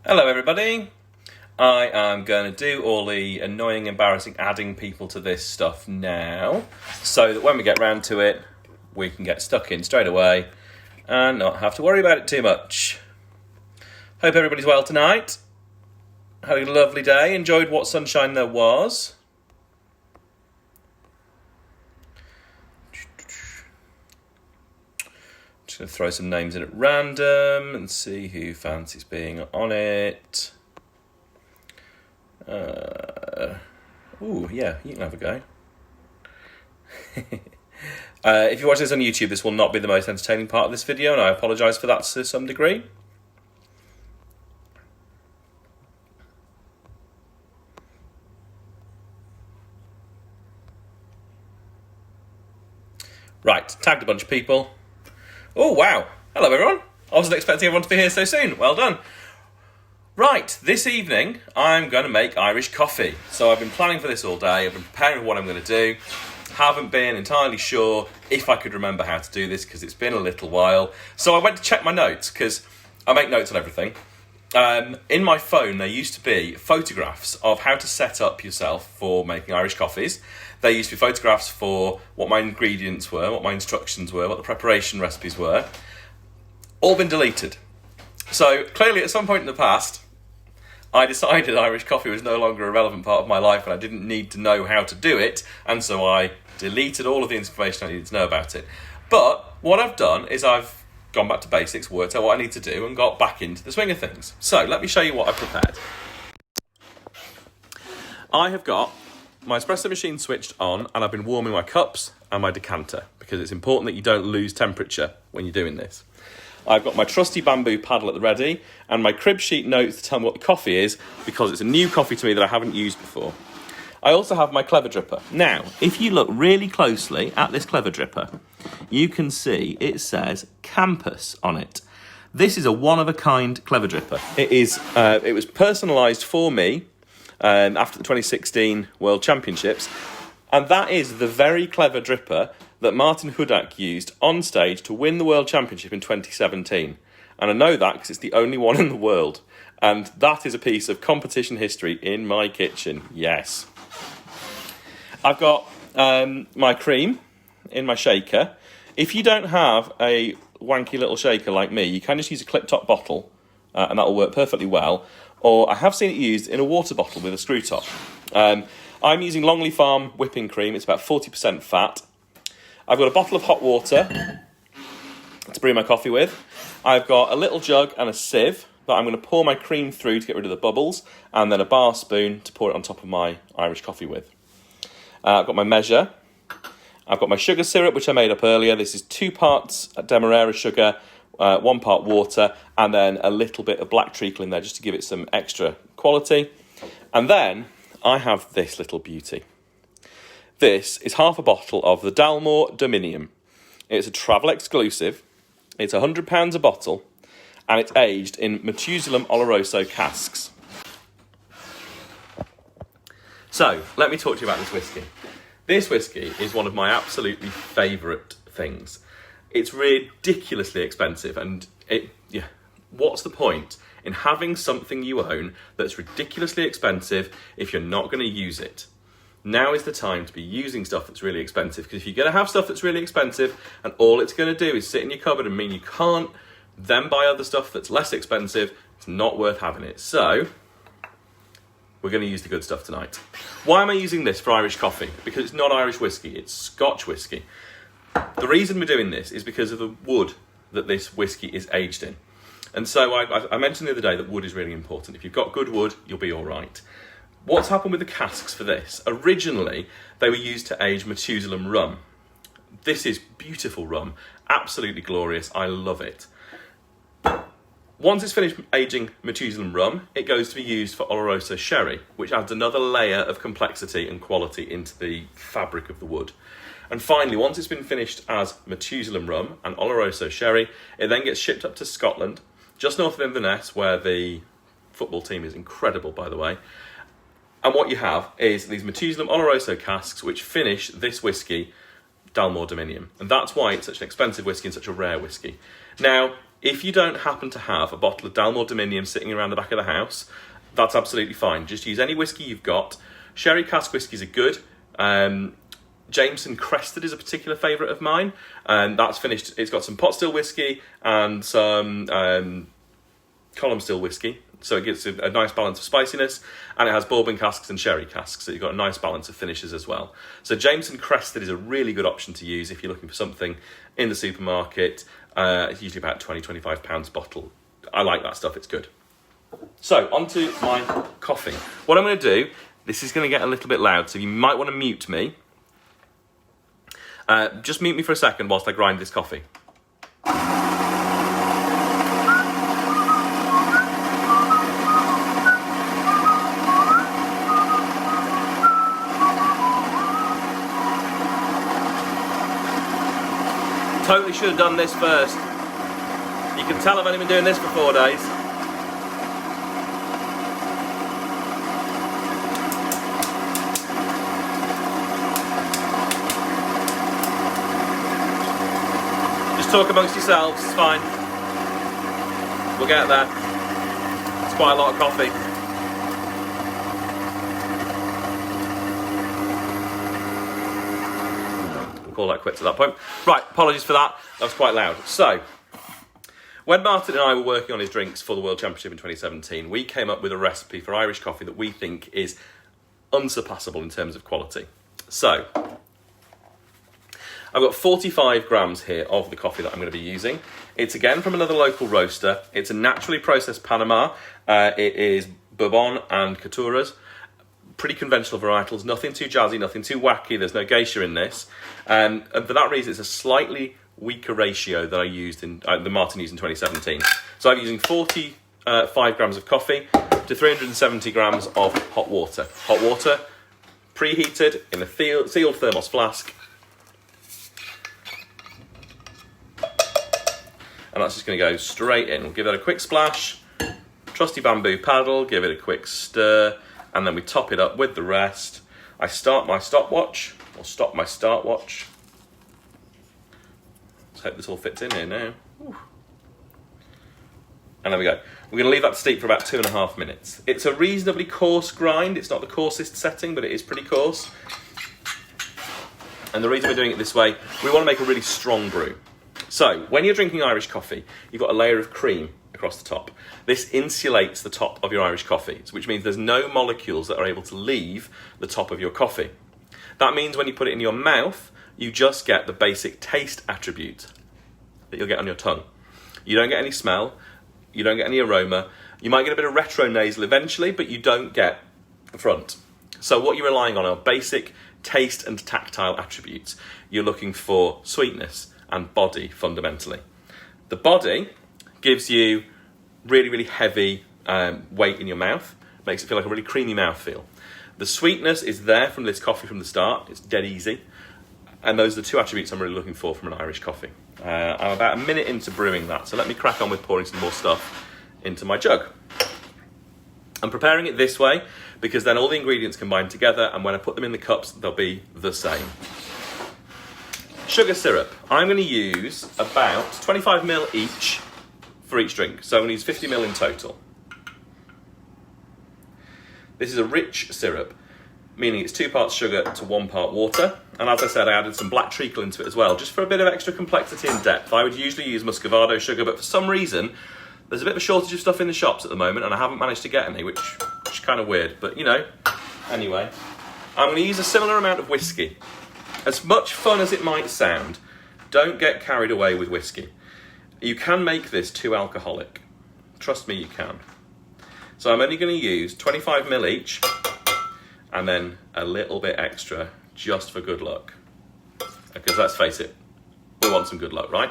Hello everybody, I am going to do all the annoying, embarrassing adding people to this stuff now, so that when we get round to it, we can get stuck in straight away and not have to worry about it too much. Hope everybody's well tonight, had a lovely day, enjoyed what sunshine there was. Just going to throw some names in at random and see who fancies being on it. Yeah, you can have a go. If you watch this on YouTube, this will not be the most entertaining part of this video, and I apologise for that to some degree. Right, tagged a bunch of people. Oh, wow. Hello, everyone. I wasn't expecting everyone to be here so soon. Well done. Right, this evening, I'm going to make Irish coffee. So I've been planning for this all day. I've been preparing for what I'm going to do. Haven't been entirely sure if I could remember how to do this because it's been a little while. So I went to check my notes because I make notes on everything. In my phone, there used to be photographs of how to set up yourself for making Irish coffees. There used to be photographs for what my ingredients were, what my instructions were, what the preparation recipes were. All been deleted. So clearly at some point in the past, I decided Irish coffee was no longer a relevant part of my life and I didn't need to know how to do it, and so I deleted all of the information I needed to know about it. But what I've done is I've gone back to basics, worked out what I need to do, and got back into the swing of things. So let me show you what I've prepared. I have got my espresso machine switched on, and I've been warming my cups and my decanter because it's important that you don't lose temperature when you're doing this. I've got my trusty bamboo paddle at the ready and my crib sheet notes to tell me what the coffee is because it's a new coffee to me that I haven't used before. I also have my clever dripper. Now, if you look really closely at this clever dripper, you can see it says Campus on it. This is a one-of-a-kind clever dripper. It was personalised for me after the 2016 World Championships, and that is the very clever dripper that Martin Hudak used on stage to win the World Championship in 2017. And I know that because it's the only one in the world. And that is a piece of competition history in my kitchen, yes. I've got my cream in my shaker. If you don't have a wanky little shaker like me, you can just use a clip-top bottle, and that will work perfectly well. Or I have seen it used in a water bottle with a screw top. I'm using Longley Farm whipping cream. It's about 40% fat. I've got a bottle of hot water to brew my coffee with. I've got a little jug and a sieve that I'm going to pour my cream through to get rid of the bubbles, and then a bar spoon to pour it on top of my Irish coffee with. I've got my measure. I've got my sugar syrup, which I made up earlier. This is 2 parts Demerara sugar, 1 part water, and then a little bit of black treacle in there just to give it some extra quality. And then I have this little beauty. This is half a bottle of the Dalmore Dominium. It's a travel exclusive. It's £100 a bottle, and it's aged in Methuselah Oloroso casks. So, let me talk to you about this whiskey. This whiskey is one of my absolutely favourite things. It's ridiculously expensive, and what's the point in having something you own that's ridiculously expensive if you're not going to use it? Now is the time to be using stuff that's really expensive, because if you're going to have stuff that's really expensive and all it's going to do is sit in your cupboard and mean you can't then buy other stuff that's less expensive, it's not worth having it. So, we're going to use the good stuff tonight. Why am I using this for Irish coffee? Because it's not Irish whiskey, it's Scotch whiskey. The reason we're doing this is because of the wood that this whiskey is aged in. And so I mentioned the other day that wood is really important. If you've got good wood, you'll be all right. What's happened with the casks for this? Originally, they were used to age Methuselah rum. This is beautiful rum, absolutely glorious, I love it. Once it's finished aging Methuselah rum, it goes to be used for Oloroso sherry, which adds another layer of complexity and quality into the fabric of the wood. And finally, once it's been finished as Methuselah rum and Oloroso sherry, it then gets shipped up to Scotland, just north of Inverness, where the football team is incredible, by the way. And what you have is these Methuselah Oloroso casks which finish this whiskey, Dalmore Dominium. And that's why it's such an expensive whiskey and such a rare whiskey. Now, If you don't happen to have a bottle of Dalmore Dominion sitting around the back of the house, that's absolutely fine. Just use any whiskey you've got. Sherry cask whiskies are good. Jameson Crested is a particular favourite of mine, and that's finished. It's got some pot still whiskey and some column still whiskey, so it gives a nice balance of spiciness, and it has bourbon casks and sherry casks, so you've got a nice balance of finishes as well. So Jameson Crested is a really good option to use if you're looking for something in the supermarket. It's usually about £20-25 bottle. I like that stuff, it's good. So, on to my coffee. What I'm going to do, this is going to get a little bit loud, so you might want to mute me. Just mute me for a second whilst I grind this coffee. Totally should have done this first. You can tell I've only been doing this for 4 days. Talk amongst yourselves, it's fine. We'll get there. It's quite a lot of coffee. We'll call that quits at that point. Right, apologies for that. That was quite loud. So, when Martin and I were working on his drinks for the World Championship in 2017, we came up with a recipe for Irish coffee that we think is unsurpassable in terms of quality. So, I've got 45 grams here of the coffee that I'm going to be using. It's again from another local roaster. It's a naturally processed Panama. It is Bourbon and Caturas. Pretty conventional varietals, nothing too jazzy, nothing too wacky. There's no geisha in this. And for that reason, it's a slightly weaker ratio that I used in the Martin used in 2017. So I'm using 45 grams of coffee to 370 grams of hot water. Hot water, preheated in a sealed thermos flask. And that's just going to go straight in. We'll give that a quick splash, trusty bamboo paddle, give it a quick stir, and then we top it up with the rest. I start my stopwatch, or stop my start-watch. Let's hope this all fits in here now. Ooh. And there we go. We're going to leave that to steep for about 2.5 minutes. It's a reasonably coarse grind. It's not the coarsest setting, but it is pretty coarse. And the reason we're doing it this way, we want to make a really strong brew. So, when you're drinking Irish coffee, you've got a layer of cream across the top. This insulates the top of your Irish coffee, which means there's no molecules that are able to leave the top of your coffee. That means when you put it in your mouth, you just get the basic taste attribute that you'll get on your tongue. You don't get any smell, you don't get any aroma, you might get a bit of retronasal eventually, but you don't get the front. So what you're relying on are basic taste and tactile attributes. You're looking for sweetness and body, fundamentally. The body gives you really, really heavy weight in your mouth, makes it feel like a really creamy mouthfeel. The sweetness is there from this coffee from the start, it's dead easy, and those are the two attributes I'm really looking for from an Irish coffee. I'm about a minute into brewing that, so let me crack on with pouring some more stuff into my jug. I'm preparing it this way because then all the ingredients combine together, and when I put them in the cups, they'll be the same. Sugar syrup. I'm going to use about 25ml each for each drink. So I'm going to use 50ml in total. This is a rich syrup, meaning it's 2 parts sugar to 1 part water. And as I said, I added some black treacle into it as well, just for a bit of extra complexity and depth. I would usually use muscovado sugar, but for some reason, there's a bit of a shortage of stuff in the shops at the moment, and I haven't managed to get any, which is kind of weird. But, you know, anyway. I'm going to use a similar amount of whiskey. As much fun as it might sound, don't get carried away with whiskey. You can make this too alcoholic. Trust me, you can. So I'm only going to use 25ml each, and then a little bit extra just for good luck. Because let's face it, we want some good luck, right?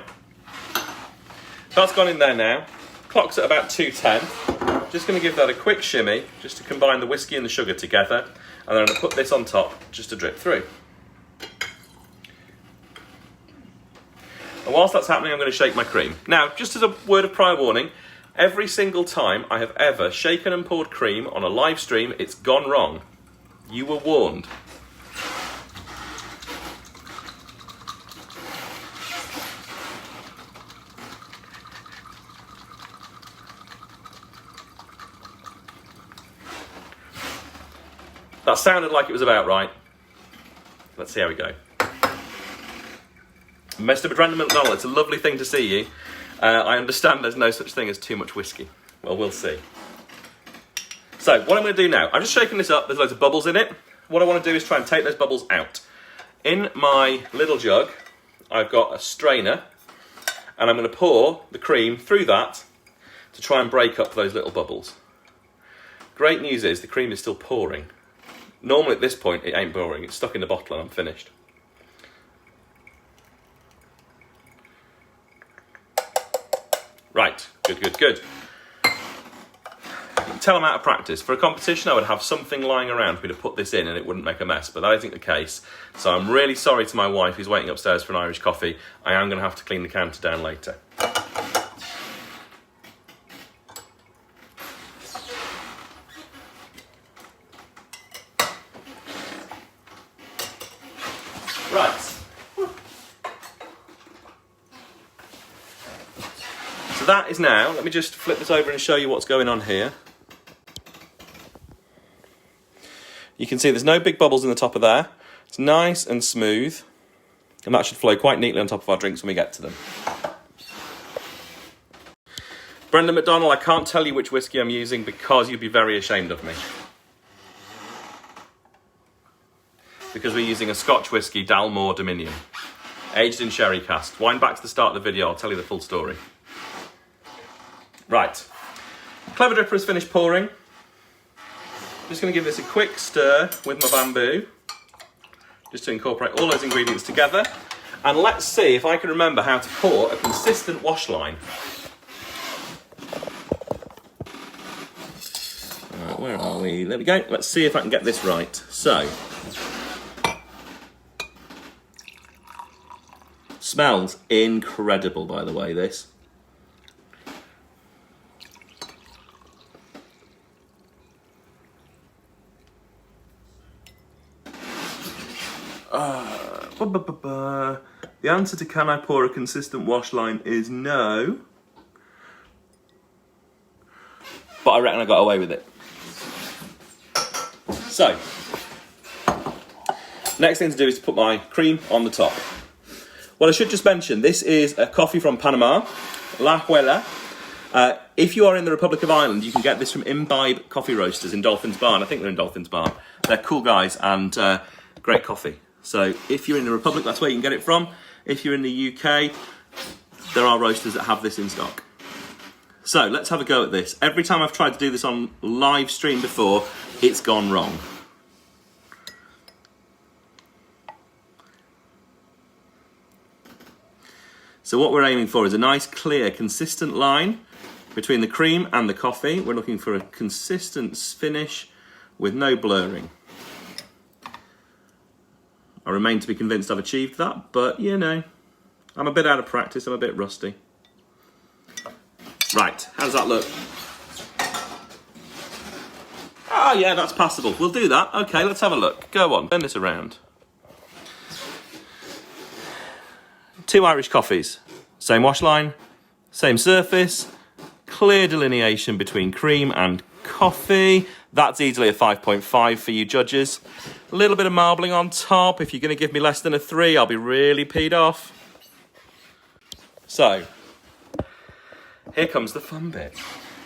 That's gone in there now. Clock's at about 2:10. Just going to give that a quick shimmy, just to combine the whiskey and the sugar together, and then I'm going to put this on top just to drip through. And whilst that's happening, I'm going to shake my cream. Now, just as a word of prior warning, every single time I have ever shaken and poured cream on a live stream, it's gone wrong. You were warned. That sounded like it was about right. Let's see how we go. Mr. Brandon McDonald, it's a lovely thing to see you. I understand there's no such thing as too much whiskey. Well, we'll see. So, what I'm going to do now, I'm just shaking this up, there's loads of bubbles in it. What I want to do is try and take those bubbles out. In my little jug, I've got a strainer, and I'm going to pour the cream through that to try and break up those little bubbles. Great news is the cream is still pouring. Normally at this point it ain't pouring, it's stuck in the bottle and I'm finished. Right, good. Tell I'm out of practice. For a competition, I would have something lying around for me to put this in and it wouldn't make a mess, but that isn't the case. So I'm really sorry to my wife who's waiting upstairs for an Irish coffee. I am going to have to clean the counter down later. Right. So that is now, let me just flip this over and show you what's going on here. You can see there's no big bubbles in the top of there. It's nice and smooth. And that should flow quite neatly on top of our drinks when we get to them. Brendan McDonald, I can't tell you which whiskey I'm using because you'd be very ashamed of me. Because we're using a Scotch whiskey, Dalmore Dominion. Aged in sherry cask. Wind back to the start of the video, I'll tell you the full story. Right. Clever Dripper has finished pouring. I'm just going to give this a quick stir with my bamboo, just to incorporate all those ingredients together. And let's see if I can remember how to pour a consistent wash line. Right, where are we? There we go. Let's see if I can get this right. So, smells incredible, by the way, this. The answer to can I pour a consistent wash line is no. But I reckon I got away with it. So, next thing to do is to put my cream on the top. Well, I should just mention, this is a coffee from Panama, La Huela. If you are in the Republic of Ireland, you can get this from Imbibe Coffee Roasters in Dolphins Bar, and I think they're in Dolphins Bar. They're cool guys and great coffee. So if you're in the Republic, that's where you can get it from. If you're in the UK, there are roasters that have this in stock. So let's have a go at this. Every time I've tried to do this on live stream before, it's gone wrong. So what we're aiming for is a nice, clear, consistent line between the cream and the coffee. We're looking for a consistent finish with no blurring. I remain to be convinced I've achieved that, but you know, I'm a bit out of practice, I'm a bit rusty. Right, how does that look? Ah, yeah, that's passable. We'll do that. Okay, let's have a look. Go on, turn this around. 2 Irish coffees. Same wash line, same surface, clear delineation between cream and coffee. That's easily a 5.5 for you judges. A little bit of marbling on top. If you're going to give me less than a 3, I'll be really peed off. So, here comes the fun bit.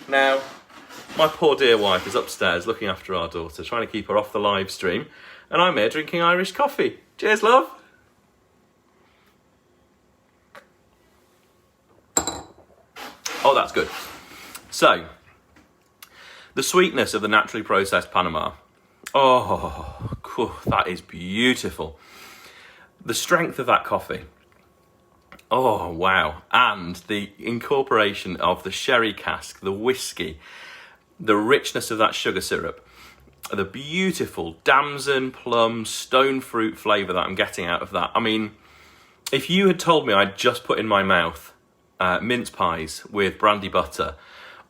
Now, my poor dear wife is upstairs looking after our daughter, trying to keep her off the live stream, and I'm here drinking Irish coffee. Cheers, love. Oh, that's good. So, the sweetness of the naturally processed Panama. Oh, that is beautiful. The strength of that coffee. Oh, wow. And the incorporation of the sherry cask, the whiskey, the richness of that sugar syrup, the beautiful damson, plum, stone fruit flavour that I'm getting out of that. I mean, if you had told me I'd just put in my mouth mince pies with brandy butter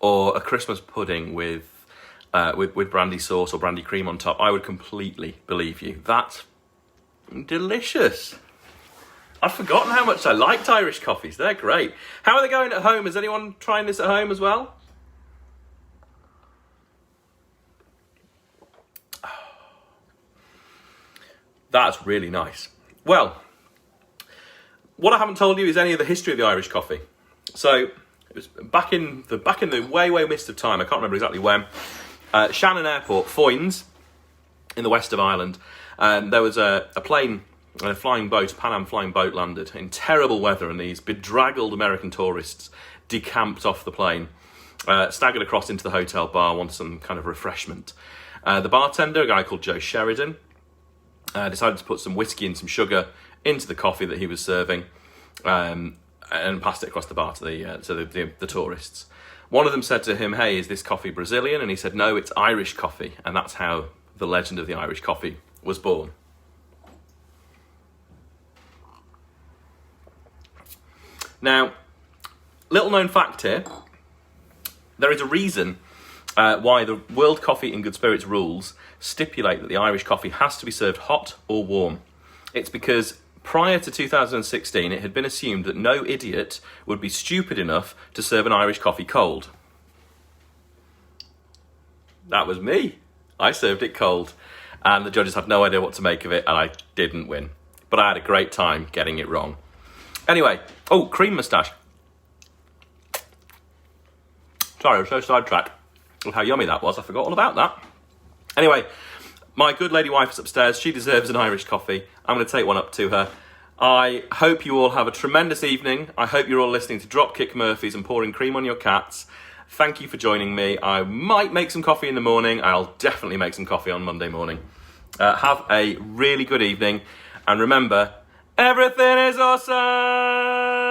or a Christmas pudding with brandy sauce or brandy cream on top, I would completely believe you. That's delicious. I've forgotten how much I liked Irish coffees. They're great. How are they going at home? Is anyone trying this at home as well? That's really nice. Well, what I haven't told you is any of the history of the Irish coffee. So it was back in the way mist of time. I can't remember exactly when. Shannon Airport, Foynes, in the west of Ireland. There was a plane, a flying boat, a Pan Am flying boat landed in terrible weather, and these bedraggled American tourists decamped off the plane, staggered across into the hotel bar, wanted some kind of refreshment. The bartender, a guy called Joe Sheridan, decided to put some whiskey and some sugar into the coffee that he was serving, and passed it across the bar to the tourists. One of them said to him, "Hey, is this coffee Brazilian?" And he said, "No, it's Irish coffee." And that's how the legend of the Irish coffee was born. Now, little known fact here, there is a reason why the World Coffee and Good Spirits rules stipulate that the Irish coffee has to be served hot or warm. It's because prior to 2016, it had been assumed that no idiot would be stupid enough to serve an Irish coffee cold. That was me. I served it cold, and the judges had no idea what to make of it, and I didn't win. But I had a great time getting it wrong. Anyway, cream moustache. Sorry, I was so sidetracked with how yummy that was. I forgot all about that. Anyway, my good lady wife is upstairs. She deserves an Irish coffee. I'm going to take one up to her. I hope you all have a tremendous evening. I hope you're all listening to Dropkick Murphys and pouring cream on your cats. Thank you for joining me. I might make some coffee in the morning. I'll definitely make some coffee on Monday morning. Have a really good evening. And remember, everything is awesome!